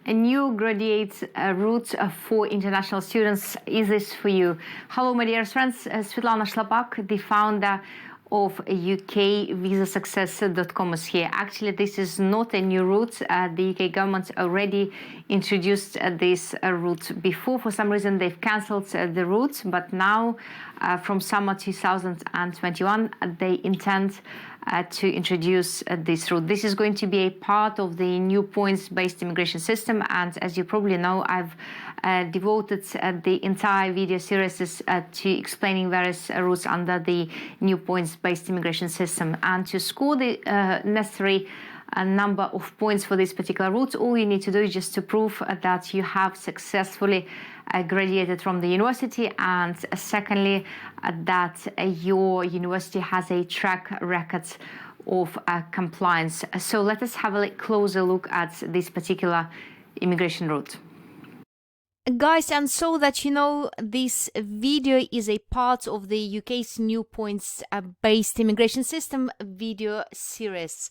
A new graduate route for international students. Is this for you? Hello, my dear friends. Svetlana Shlapak, the founder of UKVisaSuccess.com is here. Actually, this is not a new route. The UK government already introduced this route before. For some reason, they've cancelled the route, but now from summer 2021, they intend to introduce this route. This is going to be a part of the new points-based immigration system, and as you probably know, I've devoted the entire video series to explaining various routes under the new points-based immigration system. And to score the necessary number of points for this particular route, all you need to do is just to prove that you have successfully graduated from the university, and secondly, that your university has a track record of compliance. So let us have a closer look at this particular immigration route. Guys, and so that you know, this video is a part of the UK's new points-based immigration system video series.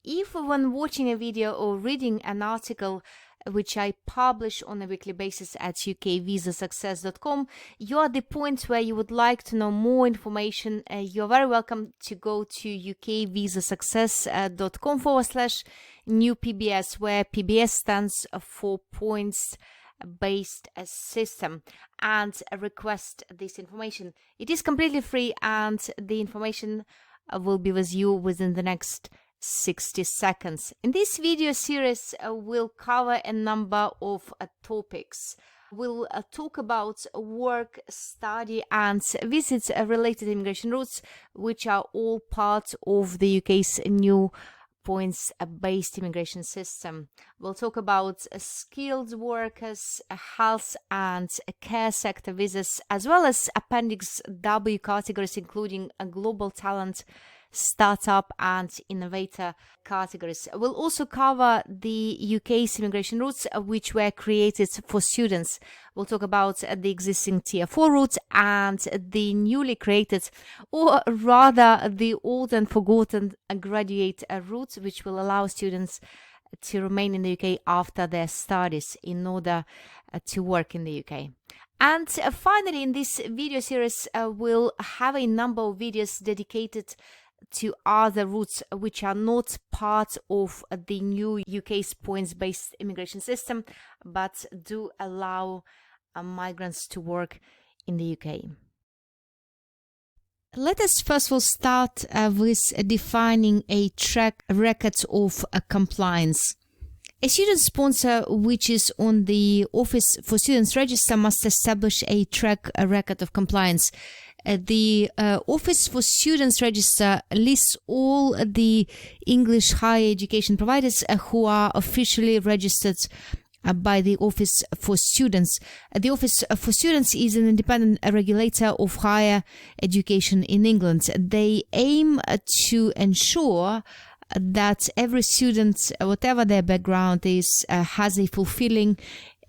If when watching a video or reading an article which I publish on a weekly basis at UKVisaSuccess.com, you're at the point where you would like to know more information, you're very welcome to go to UKVisaSuccess.com/new PBS, where PBS stands for points-based system, and request this information. It is completely free, and the information will be with you within the next 60 seconds. In this video series, we'll cover a number of topics. We'll talk about work, study, and visits related immigration routes, which are all part of the UK's new points-based immigration system. We'll talk about skilled workers, health and care sector visas, as well as Appendix W categories, including a global talent, startup and innovator categories. We'll also cover the UK's immigration routes which were created for students. We'll talk about the existing Tier 4 routes and the newly created, or rather the old and forgotten graduate routes, which will allow students to remain in the UK after their studies in order to work in the UK. And finally, in this video series, we'll have a number of videos dedicated to other routes which are not part of the new UK's points-based immigration system, but do allow migrants to work in the UK. Let us first of all start with defining a track record of compliance. A student sponsor which is on the Office for Students Register must establish a track record of compliance. The Office for Students Register lists all the English higher education providers who are officially registered by the Office for Students. The Office for Students is an independent regulator of higher education in England. They aim to ensure that every student, whatever their background is, has a fulfilling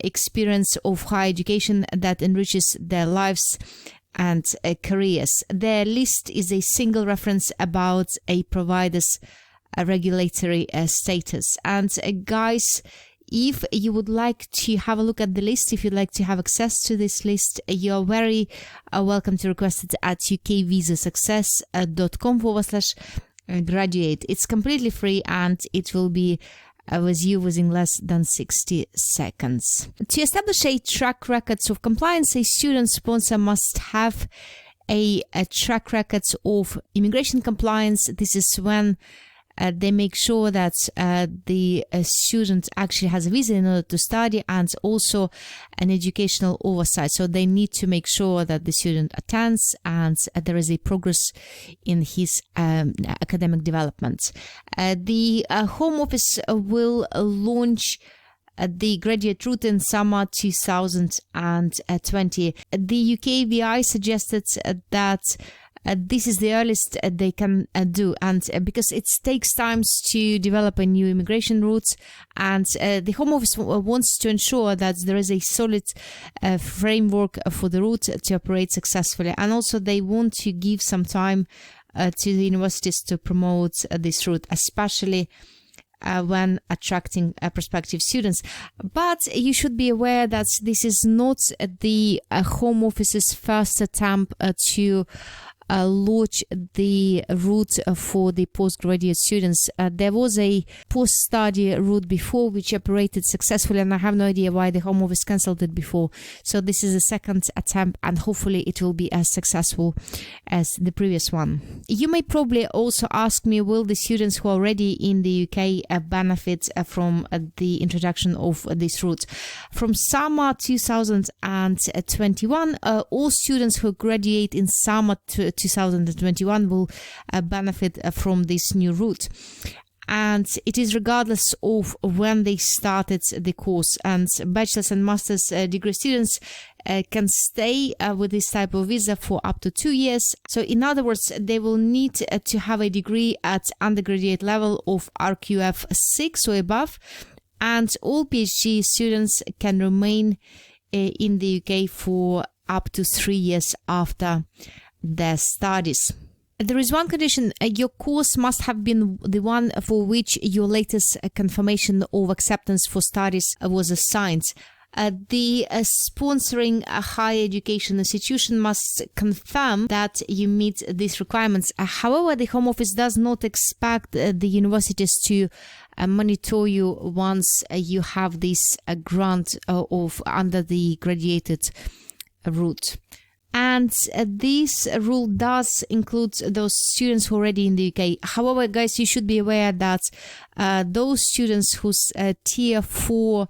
experience of higher education that enriches their lives and careers. Their list is a single reference about a provider's regulatory status. And guys, if you would like to have a look at the list, if you'd like to have access to this list, you're very welcome to request it at ukvisasuccess.com/graduate. It's completely free and it will be with you within less than 60 seconds. To establish a track record of compliance, a student sponsor must have a track record of immigration compliance. This is when they make sure that the student actually has a visa in order to study, and also an educational oversight. So they need to make sure that the student attends and there is a progress in his academic development. The Home Office will launch the graduate route in summer 2020. The UKVI suggested that this is the earliest they can do, and because it takes time to develop a new immigration route, and the Home Office wants to ensure that there is a solid framework for the route to operate successfully, and also they want to give some time to the universities to promote this route, especially when attracting prospective students. But you should be aware that this is not the Home Office's first attempt to launch the route for the postgraduate students. There was a post-study route before which operated successfully, and I have no idea why the Home Office cancelled it before. So this is a second attempt, and hopefully it will be as successful as the previous one. You may probably also ask me, will the students who are already in the UK benefit from the introduction of this route? From summer 2021, all students who graduate in summer 2021 will benefit from this new route, and it is regardless of when they started the course, and bachelor's and master's degree students can stay with this type of visa for up to 2 years. So in other words, they will need to have a degree at undergraduate level of RQF 6 or above, and all PhD students can remain in the UK for up to 3 years after their studies. There is one condition: your course must have been the one for which your latest confirmation of acceptance for studies was assigned. The sponsoring higher education institution must confirm that you meet these requirements. However, the Home Office does not expect the universities to monitor you once you have this grant of under the graduated route. And this rule does include those students who are already in the UK. However, guys, you should be aware that those students whose Tier 4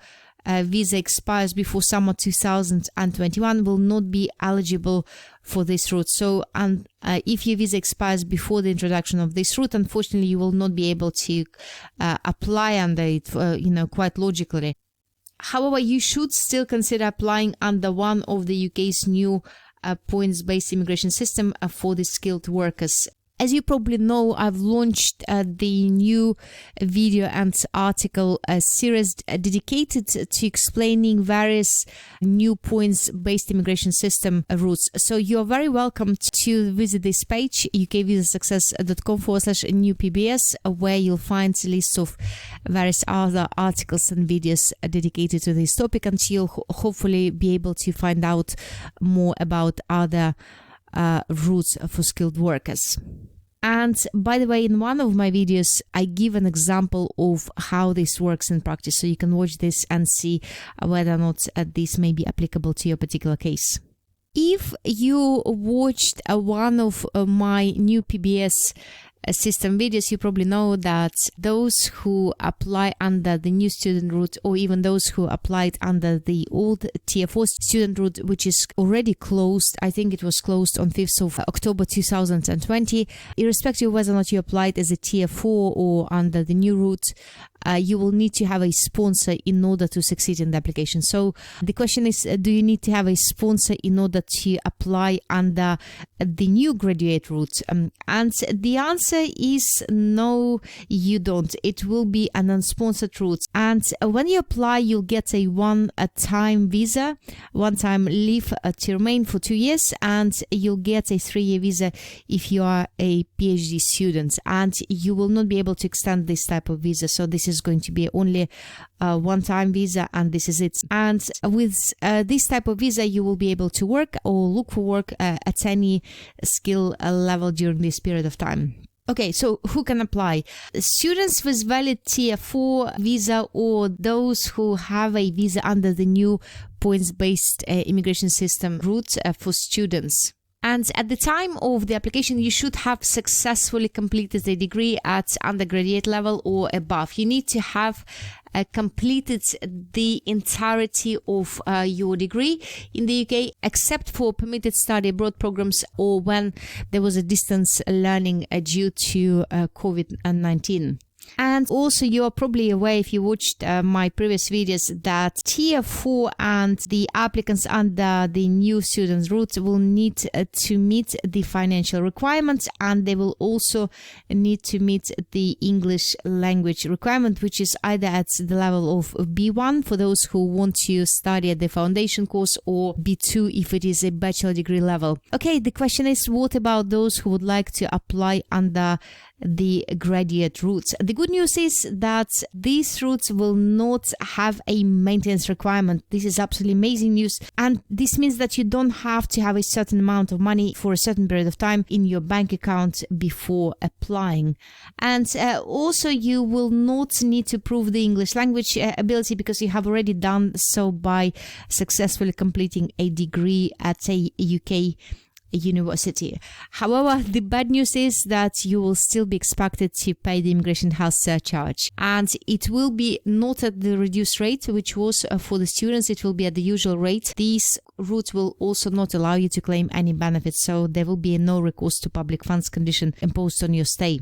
visa expires before summer 2021 will not be eligible for this route. So, if your visa expires before the introduction of this route, unfortunately, you will not be able to apply under it, quite logically. However, you should still consider applying under one of the UK's new points-based immigration system for the skilled workers. As you probably know, I've launched the new video and article series dedicated to explaining various new points-based immigration system routes. So you're very welcome to visit this page, ukvisasuccess.com/new PBS, where you'll find a list of various other articles and videos dedicated to this topic, and you'll hopefully be able to find out more about other routes for skilled workers. And by the way, in one of my videos, I give an example of how this works in practice. So you can watch this and see whether or not this may be applicable to your particular case. If you watched one of my new PBS system videos, you probably know that those who apply under the new student route, or even those who applied under the old Tier 4 student route, which is already closed, I think it was closed on 5th of October 2020, irrespective of whether or not you applied as a Tier 4 or under the new route, you will need to have a sponsor in order to succeed in the application. So the question is, do you need to have a sponsor in order to apply under the new graduate route? And the answer is no, you don't. It will be an unsponsored route. And when you apply, you'll get a one-time visa, one-time leave to remain for 2 years, and you'll get a 3-year visa if you are a PhD student. And you will not be able to extend this type of visa. So this is going to be only a one-time visa, and this is it. And with this type of visa, you will be able to work or look for work at any skill level during this period of time. Okay, so who can apply? Students with valid Tier 4 visa, or those who have a visa under the new points-based immigration system route for students. And at the time of the application, you should have successfully completed a degree at undergraduate level or above. You need to have completed the entirety of your degree in the UK, except for permitted study abroad programs or when there was a distance learning due to COVID-19. And also, you are probably aware, if you watched my previous videos, that Tier 4 and the applicants under the new students route will need to meet the financial requirements, and they will also need to meet the English language requirement, which is either at the level of B1 for those who want to study at the foundation course, or B2 if it is a bachelor degree level. Okay, the question is, what about those who would like to apply under the graduate routes? The good news is that these routes will not have a maintenance requirement. This is absolutely amazing news, and this means that you don't have to have a certain amount of money for a certain period of time in your bank account before applying. And also, you will not need to prove the English language ability, because you have already done so by successfully completing a degree at a UK university. However, the bad news is that you will still be expected to pay the immigration health surcharge, and it will be not at the reduced rate, which was for the students. It will be at the usual rate. These routes will also not allow you to claim any benefits, so there will be a no recourse to public funds condition imposed on your stay.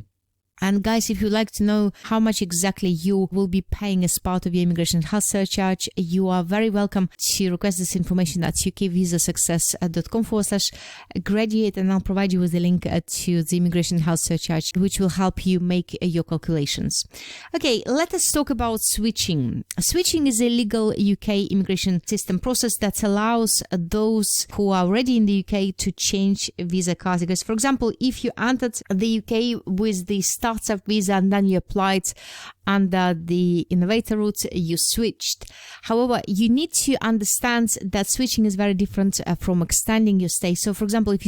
And guys, if you'd like to know how much exactly you will be paying as part of your immigration health surcharge, you are very welcome to request this information at ukvisasuccess.com/graduate, and I'll provide you with the link to the immigration health surcharge, which will help you make your calculations. Okay, let us talk about switching. Switching is a legal UK immigration system process that allows those who are already in the UK to change visa categories. For example, if you entered the UK with the startup visa and then you applied under the innovator route, you switched. However, you need to understand that switching is very different from extending your stay. So, for example, if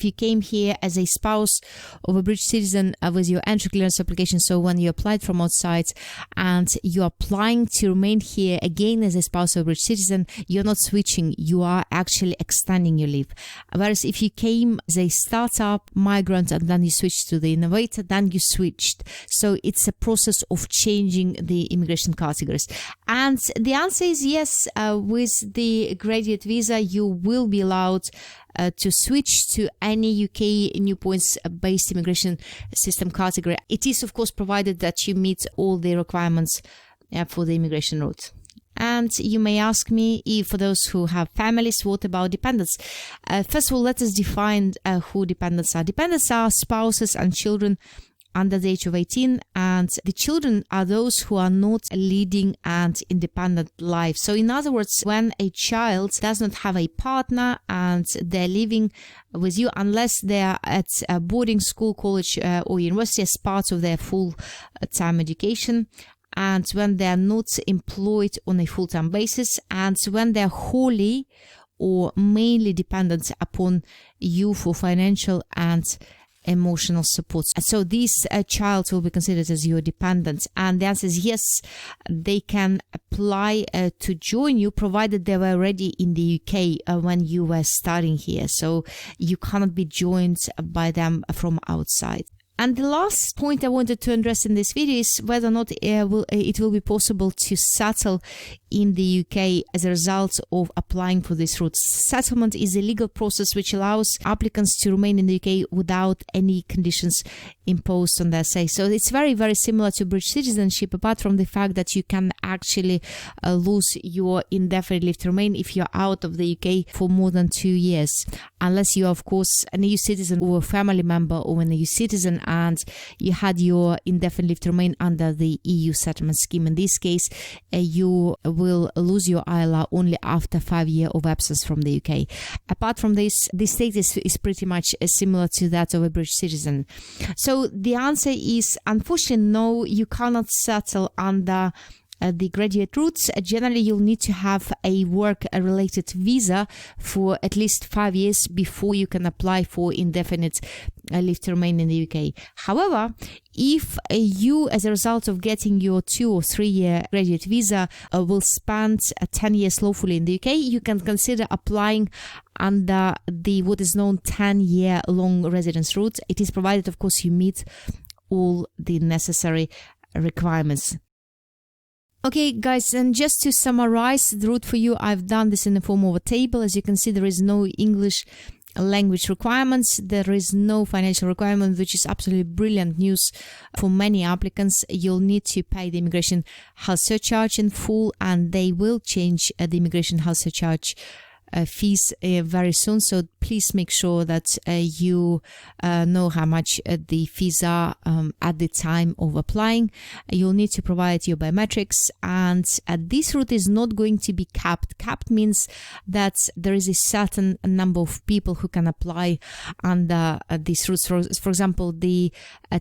you came here as a spouse of a British citizen with your entry clearance application, so when you applied from outside and you're applying to remain here again as a spouse of a British citizen, you're not switching, you are actually extending your leave. Whereas if you came as a startup migrant and then you switched to the innovator, then you switched. So it's a process of changing the immigration categories. And the answer is yes. With the graduate visa, you will be allowed to switch to any UK new points based immigration system category. It is, of course, provided that you meet all the requirements for the immigration route. And you may ask me, for those who have families, what about dependents? First of all, let us define who dependents are. Dependents are spouses and children under the age of 18, and the children are those who are not leading an independent life. So in other words, when a child does not have a partner and they're living with you, unless they're at a boarding school, college or university as part of their full-time education, and when they're not employed on a full-time basis, and when they're wholly or mainly dependent upon you for financial and emotional support. So this child will be considered as your dependent. And the answer is yes, they can apply to join you, provided they were already in the UK when you were studying here. So you cannot be joined by them from outside. And the last point I wanted to address in this video is whether or not it will be possible to settle in the UK as a result of applying for this route. Settlement is a legal process which allows applicants to remain in the UK without any conditions imposed on their stay. So it's very, very similar to British citizenship, apart from the fact that you can actually lose your indefinite leave to remain if you're out of the UK for more than 2 years, unless you are, of course, an EU citizen or a family member or an EU citizen and you had your indefinite leave to remain under the EU settlement scheme. In this case, you will lose your ILR only after 5 years of absence from the UK. Apart from this, the status is pretty much similar to that of a British citizen. So the answer is, unfortunately, no, you cannot settle under the graduate routes. Generally, you'll need to have a work-related visa for at least 5 years before you can apply for indefinite leave to remain in the UK. However, if you, as a result of getting your 2 or 3 year graduate visa, will spend 10 years lawfully in the UK, you can consider applying under the what is known 10-year long residence route. It is provided, of course, you meet all the necessary requirements. Okay, guys, and just to summarize the route for you, I've done this in the form of a table. As you can see, there is no English language requirements. There is no financial requirement, which is absolutely brilliant news for many applicants. You'll need to pay the immigration health surcharge in full, and they will change the immigration health surcharge fees very soon. So please make sure that you know how much the fees are at the time of applying. You'll need to provide your biometrics, and this route is not going to be capped. Capped means that there is a certain number of people who can apply under these routes. For example, the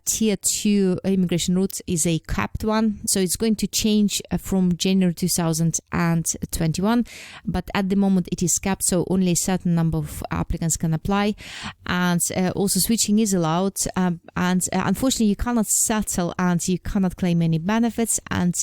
tier 2 immigration route is a capped one, so it's going to change from January 2021, but at the moment it is capped, so only a certain number of applicants can apply. And also switching is allowed, and unfortunately you cannot settle and you cannot claim any benefits, and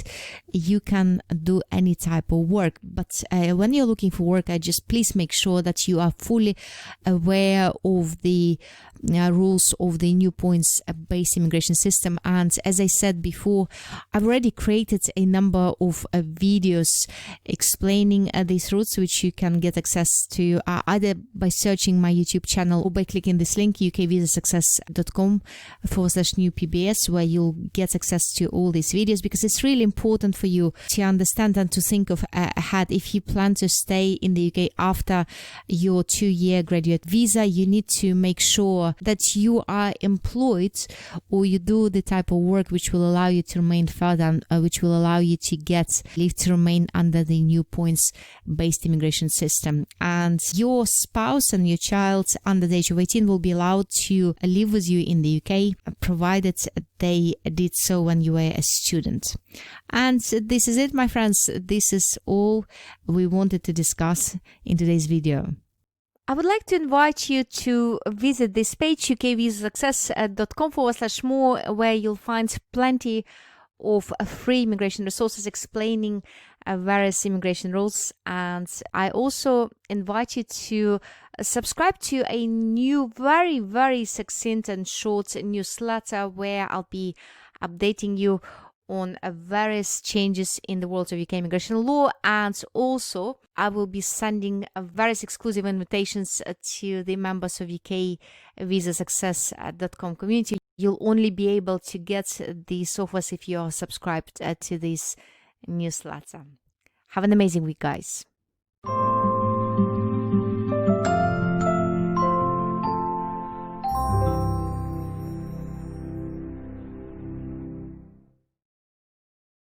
you can do any type of work. But when you're looking for work, I just please make sure that you are fully aware of the rules of the new points-based immigration system. And as I said before, I've already created a number of videos explaining these routes, which you can get access to either by searching my YouTube channel or by clicking this link, ukvisasuccess.com/new PBS, where you'll get access to all these videos, because it's really important for you to understand and to think of ahead. If you plan to stay in the UK after your 2-year graduate visa, you need to make sure that you are employed, or you do the type of work which will allow you to remain further, and which will allow you to get leave to remain under the new points-based immigration system. And your spouse and your child under the age of 18 will be allowed to live with you in the UK, provided they did so when you were a student. And this is it, my friends. This is all we wanted to discuss in today's video. I would like to invite you to visit this page, ukvisasuccess.com/more, where you'll find plenty of free immigration resources explaining various immigration rules. And I also invite you to subscribe to a new, very, very succinct and short newsletter, where I'll be updating you on various changes in the world of UK immigration law. And also I will be sending various exclusive invitations to the members of ukvisasuccess.com community. You'll only be able to get these offers if you are subscribed to this newsletter. Have an amazing week, guys.